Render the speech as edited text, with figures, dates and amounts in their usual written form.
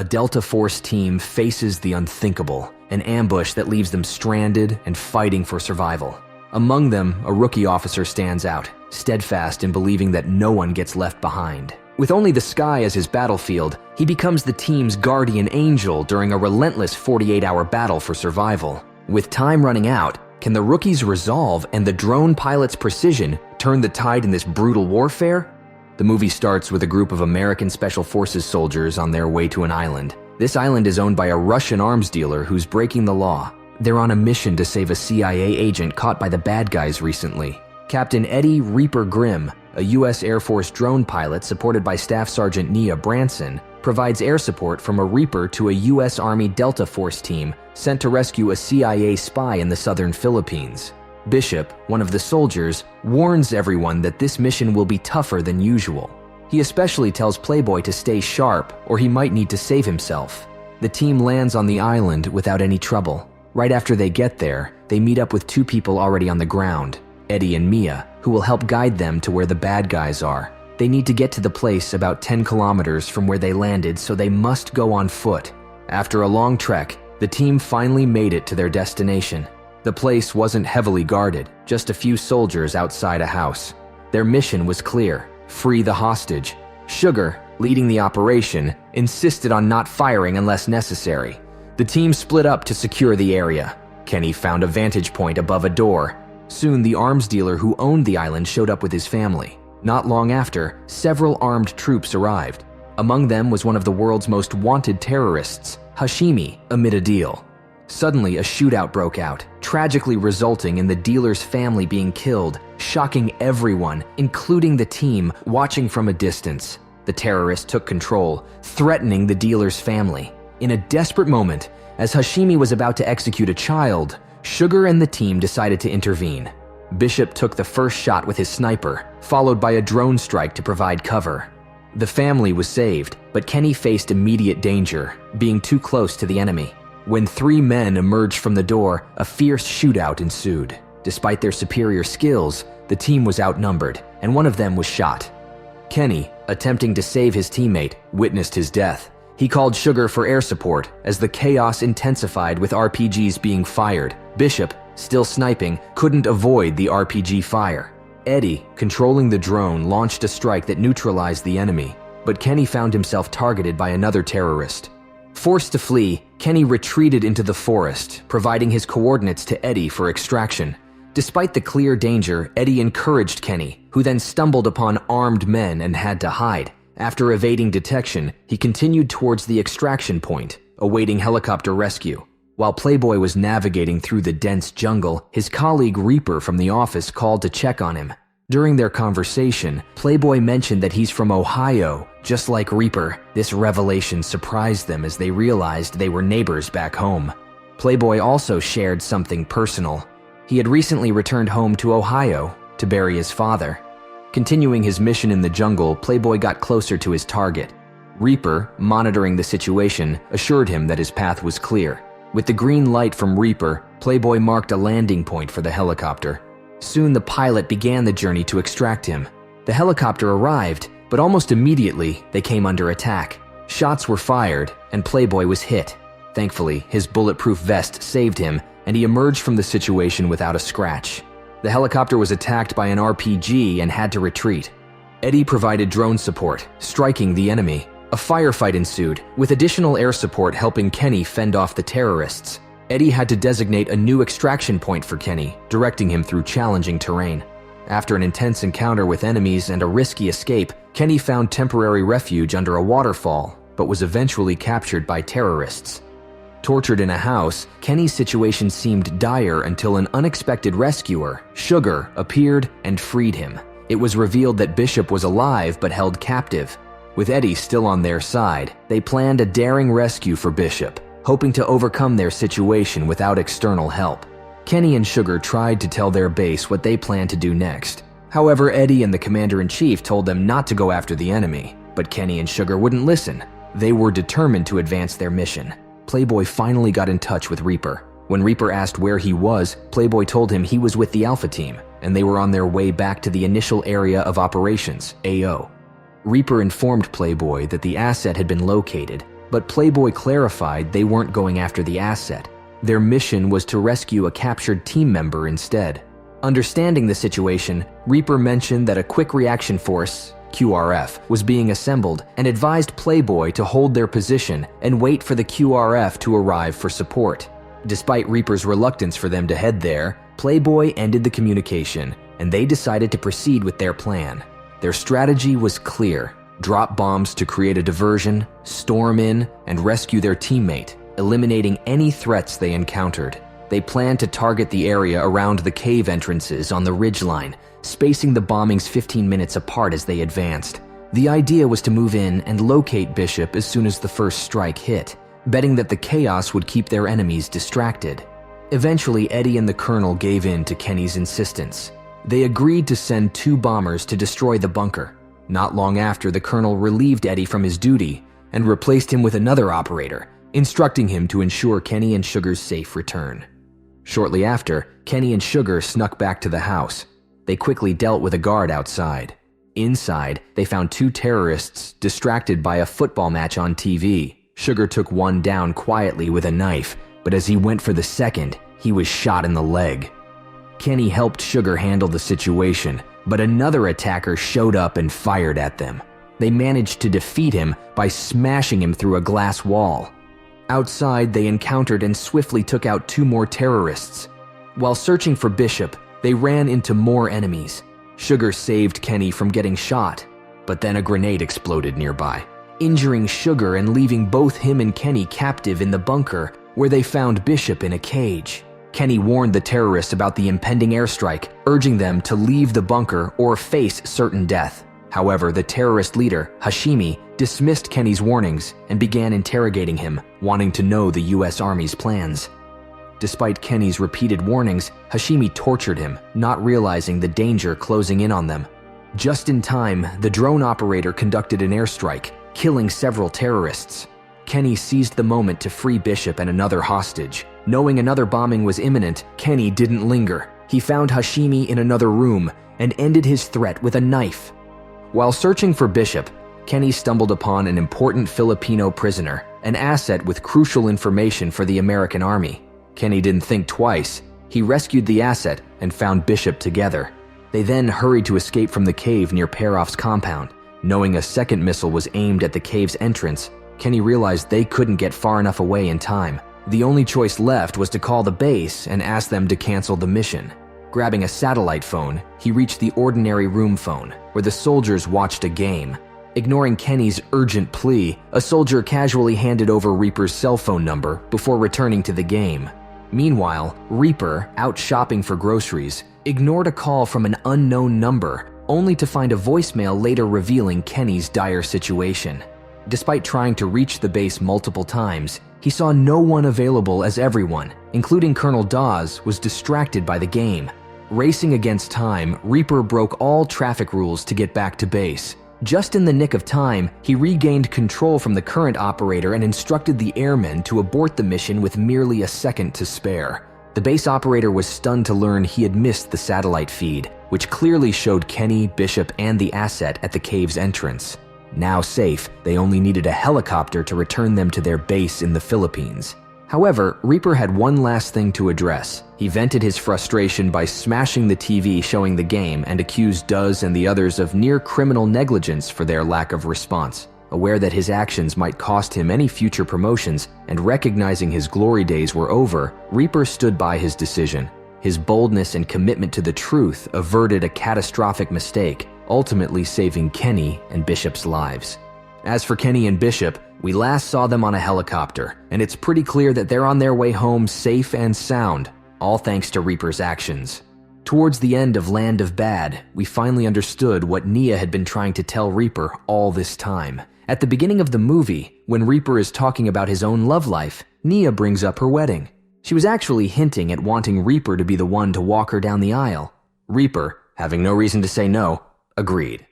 A Delta Force team faces the unthinkable, an ambush that leaves them stranded and fighting for survival. Among them, a rookie officer stands out, steadfast in believing that no one gets left behind. With only the sky as his battlefield, he becomes the team's guardian angel during a relentless 48-hour battle for survival. With time running out, can the rookie's resolve and the drone pilot's precision turn the tide in this brutal warfare? The movie starts with a group of American Special Forces soldiers on their way to an island. This island is owned by a Russian arms dealer who's breaking the law. They're on a mission to save a CIA agent caught by the bad guys recently. Captain Eddie Reaper Grimm, a U.S. Air Force drone pilot supported by Staff Sergeant Nia Branson, provides air support from a Reaper to a U.S. Army Delta Force team sent to rescue a CIA spy in the southern Philippines. Bishop, one of the soldiers, warns everyone that this mission will be tougher than usual. He especially tells Playboy to stay sharp or he might need to save himself. The team lands on the island without any trouble. Right after they get there, they meet up with two people already on the ground, Eddie and Mia, who will help guide them to where the bad guys are. They need to get to the place about 10 kilometers from where they landed, so they must go on foot. After a long trek, the team finally made it to their destination. The place wasn't heavily guarded, just a few soldiers outside a house. Their mission was clear: free the hostage. Sugar, leading the operation, insisted on not firing unless necessary. The team split up to secure the area. Kenny found a vantage point above a door. Soon, the arms dealer who owned the island showed up with his family. Not long after, several armed troops arrived. Among them was one of the world's most wanted terrorists, Hashimi, amid a deal. Suddenly, a shootout broke out, tragically resulting in the dealer's family being killed, shocking everyone, including the team, watching from a distance. The terrorist took control, threatening the dealer's family. In a desperate moment, as Hashimi was about to execute a child, Sugar and the team decided to intervene. Bishop took the first shot with his sniper, followed by a drone strike to provide cover. The family was saved, but Kenny faced immediate danger, being too close to the enemy. When three men emerged from the door, a fierce shootout ensued. Despite their superior skills, the team was outnumbered, and one of them was shot. Kenny, attempting to save his teammate, witnessed his death. He called Sugar for air support as the chaos intensified with RPGs being fired. Bishop, still sniping, couldn't avoid the RPG fire. Eddie, controlling the drone, launched a strike that neutralized the enemy, but Kenny found himself targeted by another terrorist. Forced to flee, Kenny retreated into the forest, providing his coordinates to Eddie for extraction. Despite the clear danger, Eddie encouraged Kenny, who then stumbled upon armed men and had to hide. After evading detection, he continued towards the extraction point, awaiting helicopter rescue. While Playboy was navigating through the dense jungle, his colleague Reaper from the office called to check on him. During their conversation, Playboy mentioned that he's from Ohio, just like Reaper. This revelation surprised them as they realized they were neighbors back home. Playboy also shared something personal. He had recently returned home to Ohio to bury his father. Continuing his mission in the jungle, Playboy got closer to his target. Reaper, monitoring the situation, assured him that his path was clear. With the green light from Reaper, Playboy marked a landing point for the helicopter. Soon the pilot began the journey to extract him. The helicopter arrived, but almost immediately they came under attack. Shots were fired, and Playboy was hit. Thankfully, his bulletproof vest saved him, and he emerged from the situation without a scratch. The helicopter was attacked by an RPG and had to retreat. Eddie provided drone support, striking the enemy. A firefight ensued, with additional air support helping Kenny fend off the terrorists. Eddie had to designate a new extraction point for Kenny, directing him through challenging terrain. After an intense encounter with enemies and a risky escape, Kenny found temporary refuge under a waterfall, but was eventually captured by terrorists. Tortured in a house, Kenny's situation seemed dire until an unexpected rescuer, Sugar, appeared and freed him. It was revealed that Bishop was alive but held captive. With Eddie still on their side, they planned a daring rescue for Bishop, hoping to overcome their situation without external help. Kenny and Sugar tried to tell their base what they planned to do next. However, Eddie and the commander-in-chief told them not to go after the enemy, but Kenny and Sugar wouldn't listen. They were determined to advance their mission. Playboy finally got in touch with Reaper. When Reaper asked where he was, Playboy told him he was with the Alpha team, and they were on their way back to the initial area of operations, AO. Reaper informed Playboy that the asset had been located. But Playboy clarified they weren't going after the asset. Their mission was to rescue a captured team member instead. Understanding the situation, Reaper mentioned that a quick reaction force, QRF, was being assembled and advised Playboy to hold their position and wait for the QRF to arrive for support. Despite Reaper's reluctance for them to head there, Playboy ended the communication and they decided to proceed with their plan. Their strategy was clear: drop bombs to create a diversion, storm in, and rescue their teammate, eliminating any threats they encountered. They planned to target the area around the cave entrances on the ridgeline, spacing the bombings 15 minutes apart as they advanced. The idea was to move in and locate Bishop as soon as the first strike hit, betting that the chaos would keep their enemies distracted. Eventually, Eddie and the Colonel gave in to Kenny's insistence. They agreed to send 2 bombers to destroy the bunker. Not long after, the Colonel relieved Eddie from his duty and replaced him with another operator, instructing him to ensure Kenny and Sugar's safe return. Shortly after, Kenny and Sugar snuck back to the house. They quickly dealt with a guard outside. Inside, they found 2 terrorists distracted by a football match on TV. Sugar took one down quietly with a knife, but as he went for the second, he was shot in the leg. Kenny helped Sugar handle the situation, but another attacker showed up and fired at them. They managed to defeat him by smashing him through a glass wall. Outside, they encountered and swiftly took out 2 more terrorists. While searching for Bishop, they ran into more enemies. Sugar saved Kenny from getting shot, but then a grenade exploded nearby, injuring Sugar and leaving both him and Kenny captive in the bunker, where they found Bishop in a cage. Kenny warned the terrorists about the impending airstrike, urging them to leave the bunker or face certain death. However, the terrorist leader, Hashimi, dismissed Kenny's warnings and began interrogating him, wanting to know the US Army's plans. Despite Kenny's repeated warnings, Hashimi tortured him, not realizing the danger closing in on them. Just in time, the drone operator conducted an airstrike, killing several terrorists. Kenny seized the moment to free Bishop and another hostage. Knowing another bombing was imminent, Kenny didn't linger. He found Hashimi in another room and ended his threat with a knife. While searching for Bishop, Kenny stumbled upon an important Filipino prisoner, an asset with crucial information for the American Army. Kenny didn't think twice. He rescued the asset and found Bishop together. They then hurried to escape from the cave near Peroff's compound. Knowing a second missile was aimed at the cave's entrance, Kenny realized they couldn't get far enough away in time. The only choice left was to call the base and ask them to cancel the mission. Grabbing a satellite phone, he reached the ordinary room phone, where the soldiers watched a game. Ignoring Kenny's urgent plea, a soldier casually handed over Reaper's cell phone number before returning to the game. Meanwhile, Reaper, out shopping for groceries, ignored a call from an unknown number, only to find a voicemail later revealing Kenny's dire situation. Despite trying to reach the base multiple times, he saw no one available as everyone, including Colonel Dawes, was distracted by the game. Racing against time, Reaper broke all traffic rules to get back to base. Just in the nick of time, he regained control from the current operator and instructed the airmen to abort the mission with merely a second to spare. The base operator was stunned to learn he had missed the satellite feed, which clearly showed Kenny, Bishop, and the asset at the cave's entrance. Now safe, they only needed a helicopter to return them to their base in the Philippines. However, Reaper had one last thing to address. He vented his frustration by smashing the TV showing the game and accused Dawes and the others of near-criminal negligence for their lack of response. Aware that his actions might cost him any future promotions and recognizing his glory days were over, Reaper stood by his decision. His boldness and commitment to the truth averted a catastrophic mistake, ultimately saving Kenny and Bishop's lives. As for Kenny and Bishop, we last saw them on a helicopter, and it's pretty clear that they're on their way home safe and sound, all thanks to Reaper's actions. Towards the end of Land of Bad, we finally understood what Nia had been trying to tell Reaper all this time. At the beginning of the movie, when Reaper is talking about his own love life, Nia brings up her wedding. She was actually hinting at wanting Reaper to be the one to walk her down the aisle. Reaper, having no reason to say no, agreed.